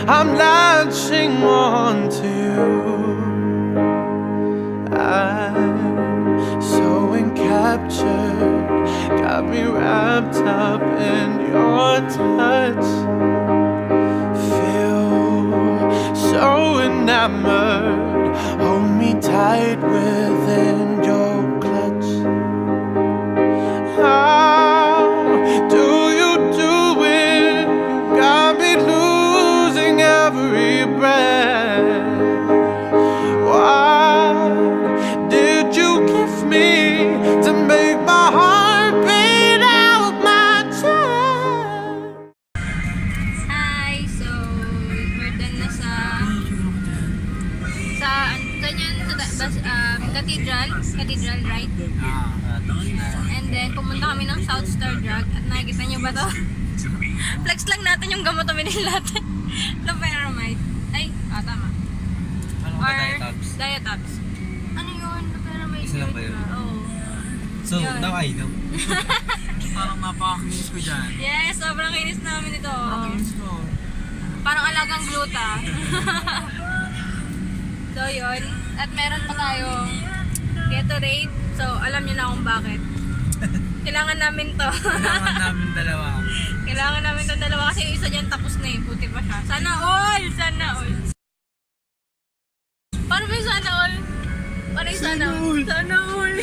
I'm latching on to you. I'm so encaptured, got me wrapped up in your touch. Feel so enamored, hold me tight within your clutch. How do you do it? You got me losing every breath. What did you give me to make my heart beat out my chest? Hi! So, we're done na Cathedral, right? And then, pumunta kami ng South Star Drug. At nakikita nyo ba to? Flex lang natin yung gamot na binili natin. Loperamide. Ay, tama. Or Diatops. Ano yun? Loperamide. Isa lang ba yun? Oo. So, Yun. now I know. Parang napakakinis ko dyan. Yes, sobrang kinis namin ito. Kinis ko. Parang alagang gluta. So, yun. At meron pa tayong Gatorade. So, alam niyo na kung bakit. Kailangan namin to. Kailangan namin dalawa. Kailangan namin to dalawa kasi yung isa dyan tapos na eh. Puti pa siya. Sana all! Sana all! Paano ba yung sana all? Paano yung sana all? Sana all!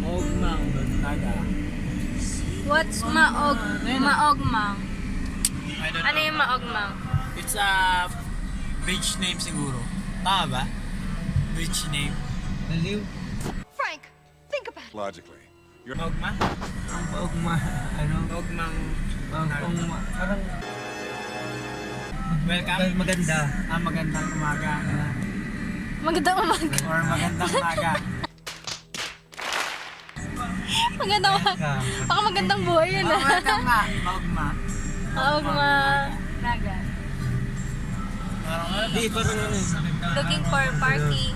Ogmang Naga. What's maogmang? I don't Ano know. yung maogmang? It's a beach name siguro. Tama ba? Beach name. Baliw. Frank, think about it. Logically. Ogma? Ang Ogma. Ano? Ogmang. Ogma. Parang... Welcome. Maganda. Magandang umaga. Magandang umaga. Or magandang umaga. Magandang umaga. Baka magandang buhay yun ah. Welcome nga. Ogma. Naga. Di, parang ano eh. Looking for parking.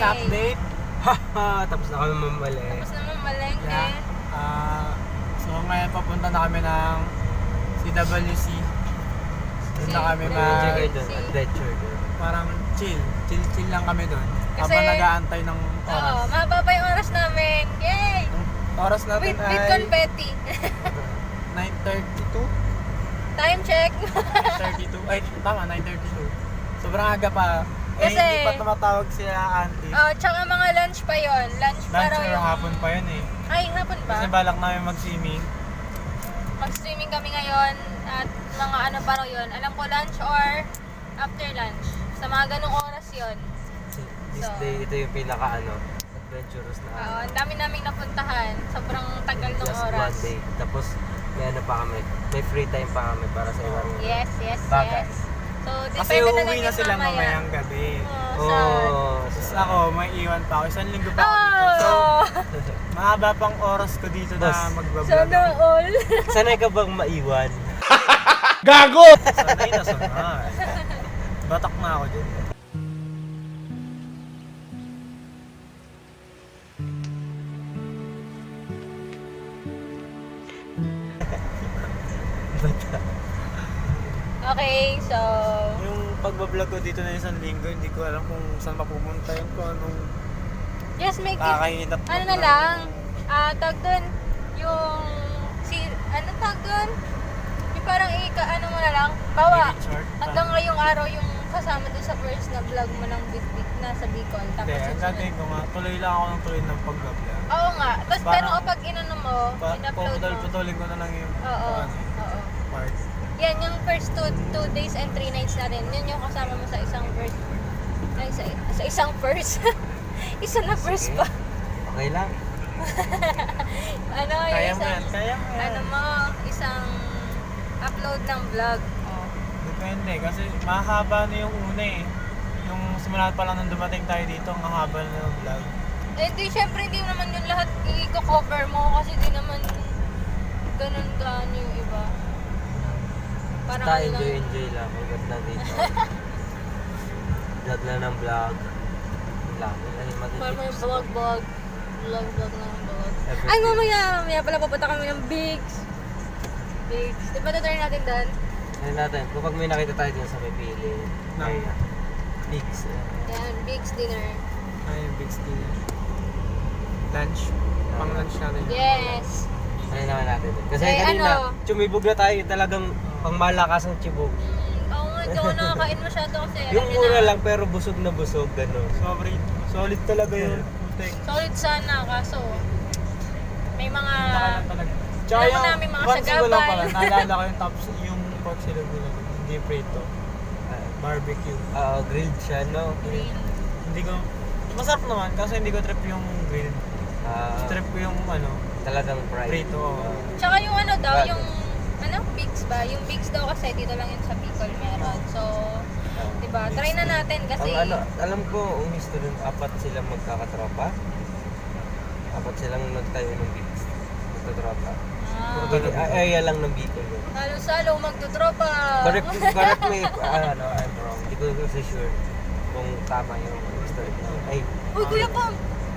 Update. Tapos na kami mamali. Tapos naman malengke. Yeah. So ngayon papunta na kami ng CWC. Doon na kami adventure. Parang chill lang kami doon. Kasi- Habang nag-aantay ng oras. Oo, mababa yung oras namin. Yay! Oras natin With ay confetti. 9:32. Time check. 9:32. Ay, tama, 9:32. Sobrang aga pa. Kasi- Hindi pa tumatawag sila auntie. Oh, tsaka mga lunch pa yon. Lunch pa Lunch raw or yung... hapon pa yun eh. Ay, hapon ba? Kasi balak namin mag-swimming. Mag-swimming kami ngayon at mga ano pa raw yun. Alam ko lunch or after lunch. Sa mga ganong oras yon. This So- day, ito yung pinaka adventurous na Oo, ang dami naming napuntahan. Sobrang tagal ng just oras. one day. Tapos may ano pa kami, may free time pa kami para sa ibang Yes, yes, bagay. yes. So, Kasi depende na lang uuwi na yun sila mamaya. mamayang gabi. Oh, sad. Tapos ako, may iwan pa ako. Isang linggo pa ako dito. So, Oh, mahaba pang oras ko dito na Boss. magbablog. sana all. Sanay ka bang maiwan? Sanay na sanay. Batak na ako dyan. Okay, so... Yung pagbablog ko dito na isang linggo, hindi ko alam kung saan mapupunta yun, kung anong Just make it... kakahinap. Ano na lang, tag doon, yung... ano tag doon? Yung parang ano mo na lang, bawa, hanggang ngayong araw yung kasama doon sa first na vlog mo ng bit na sa Bicol. Hindi, Tapos ang susunod. dati ko nga, tuloy lang ako ng tuloy ng pagbablog. Oo nga. Tapos Parang- pero kapag inano mo, in-upload mo. Puputol-putulin ko na lang yung Oo. Oo. part. Yan, yung first 2 days and 3 nights natin. Yun yung kasama mo sa isang first. Ay, sa isang first. Isa na first Sige. pa. Okay lang. Ano, yung Kaya mo isang, yan, kaya mo yan. ano mo, isang upload ng vlog. Oh. Depende, kasi mahaba na yung una eh. Yung simula pa lang nung dumating tayo dito, ang haba na yung vlog. Eh, di, syempre, hindi naman yung lahat i-cover mo kasi di naman ganun ka yung iba. Parang Basta ano lang. enjoy lang. Ang ganda dito. Vlog lang ng vlog. Yun lang. Ay, Parang may matitips. vlog ng vlog. Everything. Ay, mamaya pala papunta kami ng Bigs. Bigs. Di ba na-try natin doon? Ano natin, kapag may nakita tayo dun sa may pili, ay, pigs. Yan, Bigs dinner. Ay, yung big steal. Lunch. Pang lunch natin. Yes. Ano naman natin dun. Kasi Eh, kanina, ano? tsumibog na tayo, talagang pang malakas ang chibog. Oo nga, hindi ako nakakain masyado kasi. Yung alam niyo mura na, lang pero busog na busog, gano'n. Solid talaga yun. Putek. solid sana, kaso may mga... Nakalan talaga. Tsaka Alam mo yung namin mga once ko lang sagabal. pala, naalala ko yung tops, yung pork silog nila. Hindi prito. Barbecue. Grilled siya, no? Green. Hindi ko, masarap naman kasi hindi ko trip yung grill. Trip ko yung Talagang fried. prito. Tsaka yung ano daw, Grabe. yung... Ano? Bigs ba? Yung Bigs daw kasi dito lang yun sa Bicol meron. So, diba? Try na natin kasi... Ang alam ko, ang history, 4 silang magkakatropa. 4 silang nagtayo ng bigs. Magkatropa. Area lang ng Bicol yun. Halo-salo, magtutropa. Correct me if I'm wrong. Hindi ko kasi sure kung tama yung history. Ay, Uy, Kuya Pam!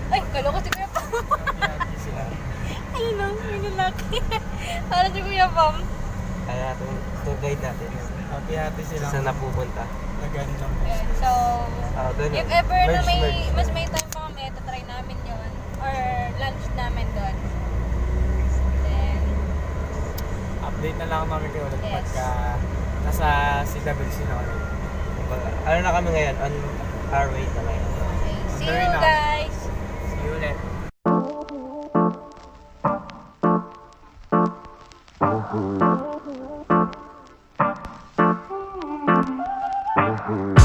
Ay, kala ko si Kuya Pam. Hindi sila. Ayun o, may lalaki. Kala si Kuya Pam. kaya itong tour guide natin. Hati-hati sila. Saan napupunta? Nagandang. Ayan, so, Ganun. if ever na Merge, may, merge. mas may time pa kami, try namin yon or lunch namin doon. Then, Update na lang namin kayo ulit Yes. pagka nasa CWC na kami. Ano na kami ngayon? On our way na ngayon. okay. See Very you nice. guys! See you ulit. Ooh.